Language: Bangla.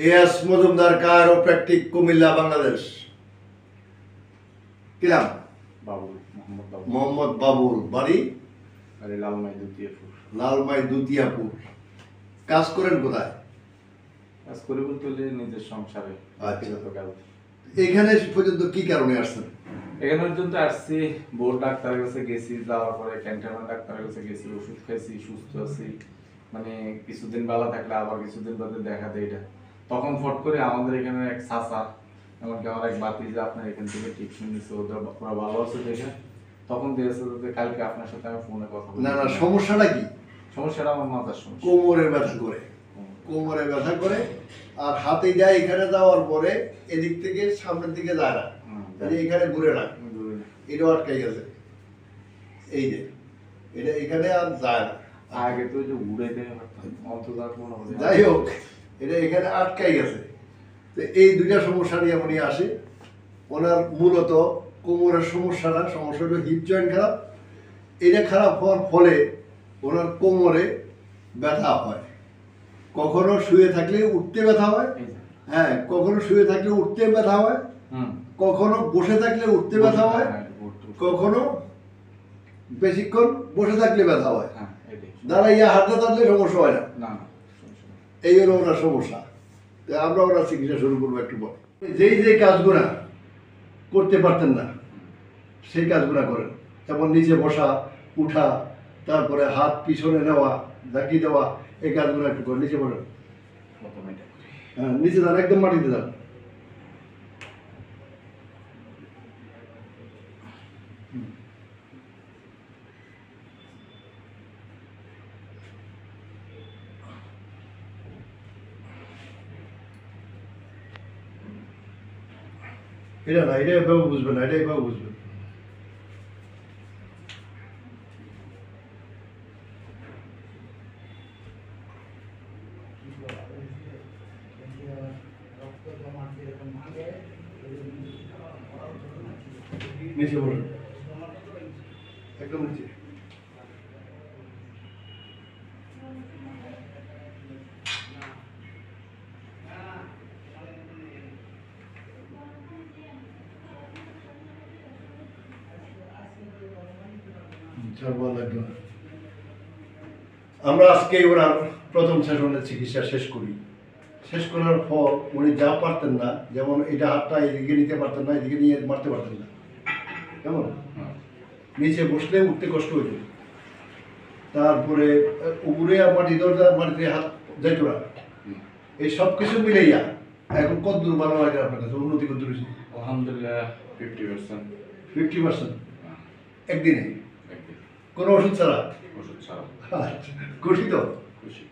এস মজুমদার কায়োপ্র্যাকটিক, কুমিল্লা, বাংলাদেশ। কি নাম? বাবুল, মোহাম্মদ বাবুল। মোহাম্মদ বাবুল, বাড়ি লালমাই দ্বিতীয়পুর। লালমাই দুতিয়াপুর। কাজ করেন কোথায়? কাজ করে বলতে হলে নিজের সংসারে। আচ্ছা। তো কাজ এখানে পর্যন্ত কি কারণে আসছেন? এখানে পর্যন্ত আসছি, বোর্ড ডাক্তারের কাছে গেছি, যাওয়ার পরে ক্যান্টনমেন্ট ডাক্তারের কাছে গেছি, ওষুধ খাইছি, সুস্থ আছি। মানে কিছুদিন ভালো থাকলে আবার কিছুদিন বাদে দেখা দেয় এটা। তখন ফট করে আমাদের এখানে এক চাচা, এমনকি আমার এক বাতিজা আপনার এখান থেকে টিপস নিচ্ছে, ওদের ওরা ভালো আছে দেখে তখন দিয়েছে যে কালকে আপনার সাথে আমি ফোনে কথা বলি। না না, সমস্যাটা কি? সমস্যাটা আমার মাথার সমস্যা। কোমরে ব্যথা করে, কোমরে ব্যথা করে, আর হাতে যায় এখানে যাওয়ার পরে এদিক থেকে সামনের দিকে যায় না, এখানে ঘুরে না, এটাও আটকাই গেছে। এই যে এটা এখানে আর যায় না, আগে তো যে উড়াইতে পারতাম অন্তর্জাল মনে হয়। যাই হোক, এটা এখানে আটকাই গেছে। তো এই দুইটা সমস্যা নিয়ে উনি আসে। ওনার মূলত কোমরের সমস্যাটা, সমস্যা হলো হিপ জয়েন্ট খারাপ। এটা খারাপ হওয়ার ফলে ওনার কোমরে ব্যথা হয়। কখনো শুয়ে থাকলে উঠতে ব্যথা হয়, হ্যাঁ, কখনো শুয়ে থাকলে উঠতে ব্যথা হয়, কখনো বসে থাকলে উঠতে ব্যথা হয়, কখনো বেশিক্ষণ বসে থাকলে ব্যথা হয়। দাঁড়াইয়া হাঁটতে থাকলে সমস্যা হয় না। এই হলো ওনার সমস্যা। আমরা ওনার চিকিৎসা শুরু করবো একটু পর। যেই যে কাজগুলা করতে পারতেন না সেই কাজগুলা করেন, যেমন নিচে বসা, উঠা, তারপরে হাত পিছনে নেওয়া, ঝাঁকি দেওয়া, এই কাজগুলো একটু করেন। নিচে বলেন, হ্যাঁ নিচে যান, একদম মাটিতে যান। এটা না, এটা এভাবে বুঝবেন না, এটা এভাবে বুঝবেন। নিচে বলেন, একদম নিচে। আমরা আজকে ওনার প্রথম সেশনের চিকিৎসা শেষ করি। শেষ করার পর উনি যা পারতেন না, যেমন এটা হাতটা এদিকে নিতে পারতেন না, এদিকে নিয়ে মারতে পারতেন না, কেমন নিচে বসলে উঠতে কষ্ট হইত, তারপরে উপরে মাটি দরজা, মাটিতে হাত যাইতো না, এই সব কিছু মিলাইয়া এখন কত দূর ভালো লাগে আপনার কাছে? উন্নতি কত দূর? আলহামদুলিল্লাহ 50%। 50%? একদিনে কোনো ওষুধ ছাড়া? ওষুধ ছাড়া। আচ্ছা, খুশি তো? খুশি।